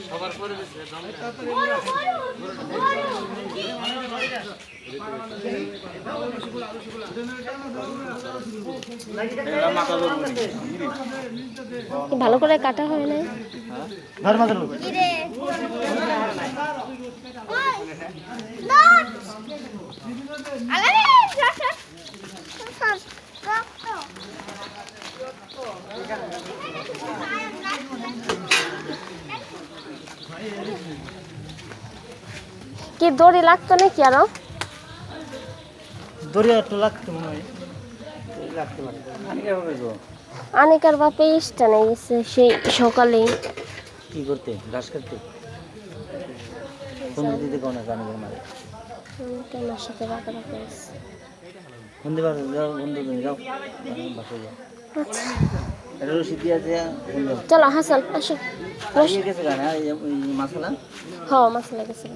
সবার করে দিচ্ছে ভালো করে কাটা হয় না। কি দড়ি লাগতো নাকি আরো? দড়ি একটু লাগতো মনে হয়, লাগতে পারে। আনিকার বাপে স্টানে গেছে সেই সকালেই। কি করতে? ঘাস কাটতে? কোন দিতে কোন কানে মারে? তোমার সাথে বাঁকা করেছে। বন্ধু বান্ধব যাও, বন্ধু যাও, বাসায় যাও। আচ্ছা এটা রশিদ দিয়ে আছে। চলো হাসান আসো। গেছে গান মাসালা। হ্যাঁ মাছ লেগেছে।